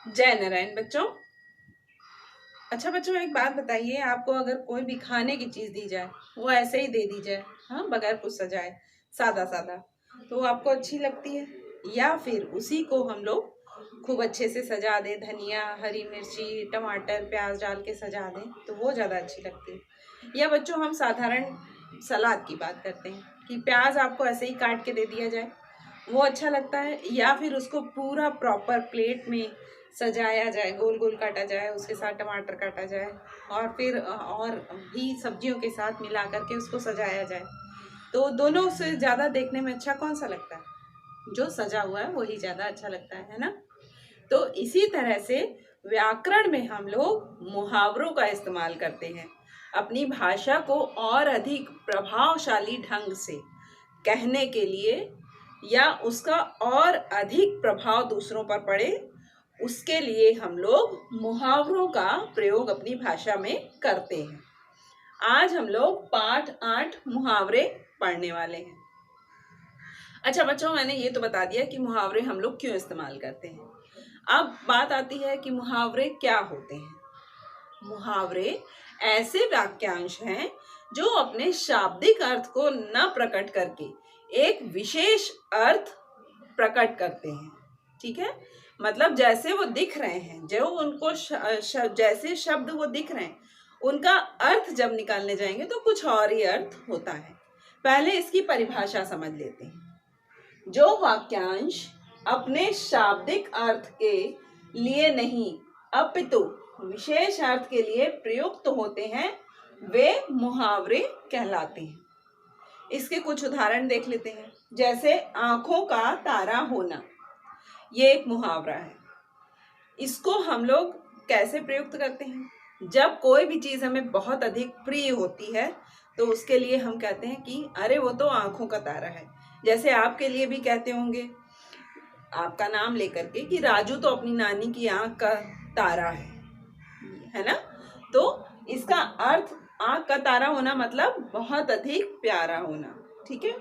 जय नारायण बच्चों। अच्छा बच्चों, एक बात बताइए, आपको अगर कोई भी खाने की चीज दी जाए, वो ऐसे ही दे दी जाए, हाँ, बगैर कुछ सजाए, सादा सादा, तो वो आपको अच्छी लगती है? या फिर उसी को हम लोग खूब अच्छे से सजा दें, धनिया, हरी मिर्ची, टमाटर, प्याज डाल के सजा दें, तो वो ज्यादा अच्छी लगती है? या बच्चों हम साधारण सलाद की बात करते हैं कि प्याज आपको ऐसे ही काट के दे दिया जाए, वो अच्छा लगता है? या फिर उसको पूरा प्रॉपर प्लेट में सजाया जाए, गोल गोल काटा जाए, उसके साथ टमाटर काटा जाए और फिर और भी सब्जियों के साथ मिला करके उसको सजाया जाए, तो दोनों से ज़्यादा देखने में अच्छा कौन सा लगता है? जो सजा हुआ है वही ज़्यादा अच्छा लगता है ना? तो इसी तरह से व्याकरण में हम लोग मुहावरों का इस्तेमाल करते हैं अपनी भाषा को और अधिक प्रभावशाली ढंग से कहने के लिए, या उसका और अधिक प्रभाव दूसरों पर पड़े, उसके लिए हम लोग मुहावरों का प्रयोग अपनी भाषा में करते हैं। आज हम लोग पाठ 8 मुहावरे पढ़ने वाले हैं। अच्छा बच्चों, मैंने ये तो बता दिया कि मुहावरे हम लोग क्यों इस्तेमाल करते हैं। अब बात आती है कि मुहावरे क्या होते हैं। मुहावरे ऐसे वाक्यांश हैं जो अपने शाब्दिक अर्थ को न प्रकट करके एक विशेष अर्थ प्रकट करते हैं। ठीक है, मतलब जैसे वो दिख रहे हैं, जो उनको जैसे शब्द वो दिख रहे हैं, उनका अर्थ जब निकालने जाएंगे तो कुछ और ही अर्थ होता है। पहले इसकी परिभाषा समझ लेते हैं। जो वाक्यांश अपने शाब्दिक अर्थ के लिए नहीं अपितु विशेष अर्थ के लिए प्रयुक्त होते हैं, वे मुहावरे कहलाते हैं। इसके कुछ उदाहरण देख लेते हैं। जैसे आंखों का तारा होना, ये एक मुहावरा है। इसको हम लोग कैसे प्रयुक्त करते हैं? जब कोई भी चीज हमें बहुत अधिक प्रिय होती है तो उसके लिए हम कहते हैं कि अरे वो तो आंखों का तारा है। जैसे आपके लिए भी कहते होंगे, आपका नाम लेकर के, कि राजू तो अपनी नानी की आंख का तारा है ना? तो इसका अर्थ आंख का तारा होना मतलब बहुत अधिक प्यारा होना। ठीक है।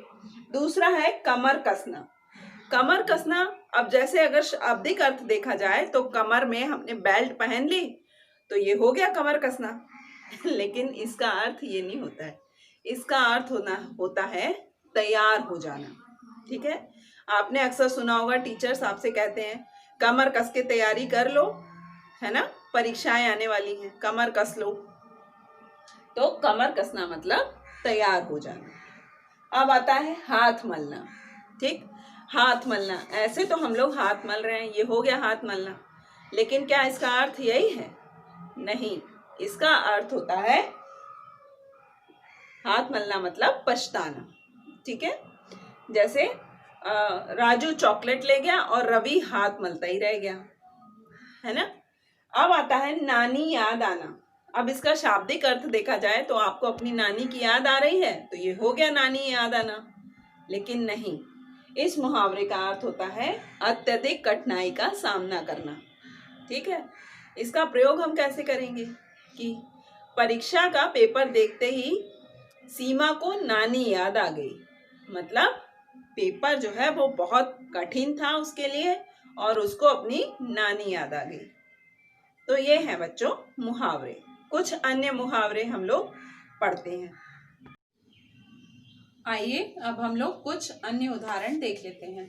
दूसरा है कमर कसना। कमर कसना, अब जैसे अगर शाब्दिक अर्थ देखा जाए तो कमर में हमने बेल्ट पहन ली तो ये हो गया कमर कसना। लेकिन इसका अर्थ ये नहीं होता है। इसका अर्थ होता है तैयार हो जाना। ठीक है, आपने अक्सर सुना होगा, टीचर्स आपसे कहते हैं कमर कस के तैयारी कर लो, है ना, परीक्षाएं आने वाली हैं, कमर कस लो। तो कमर कसना मतलब तैयार हो जाना। अब आता है हाथ मलना। ठीक, हाथ मलना, ऐसे तो हम लोग हाथ मल रहे हैं, ये हो गया हाथ मलना, लेकिन क्या इसका अर्थ यही है? नहीं, इसका अर्थ होता है हाथ मलना मतलब पछताना। ठीक है, जैसे राजू चॉकलेट ले गया और रवि हाथ मलता ही रह गया, है ना? अब आता है नानी याद आना। अब इसका शाब्दिक अर्थ देखा जाए तो आपको अपनी नानी की याद आ रही है तो ये हो गया नानी याद आना, लेकिन नहीं, इस मुहावरे का अर्थ होता है अत्यधिक कठिनाई का सामना करना। ठीक है, इसका प्रयोग हम कैसे करेंगे कि परीक्षा का पेपर देखते ही सीमा को नानी याद आ गई, मतलब पेपर जो है वो बहुत कठिन था उसके लिए और उसको अपनी नानी याद आ गई। तो ये है बच्चों मुहावरे। कुछ अन्य मुहावरे हम लोग पढ़ते हैं। आइए अब हम लोग कुछ अन्य उदाहरण देख लेते हैं।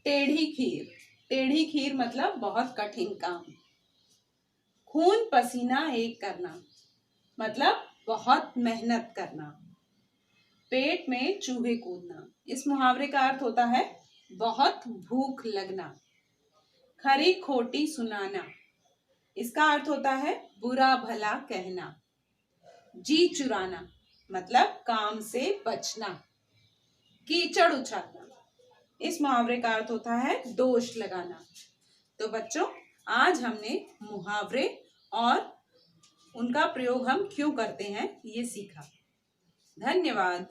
टेढ़ी खीर। टेढ़ी खीर मतलब बहुत कठिन काम। खून पसीना एक करना मतलब बहुत मेहनत करना। पेट में चूहे कूदना, इस मुहावरे का अर्थ होता है बहुत भूख लगना। खरी खोटी सुनाना, इसका अर्थ होता है बुरा भला कहना। जी चुराना मतलब काम से बचना। कीचड़ उछालना, इस मुहावरे का अर्थ होता है दोष लगाना। तो बच्चों, आज हमने मुहावरे और उनका प्रयोग हम क्यों करते हैं ये सीखा। धन्यवाद।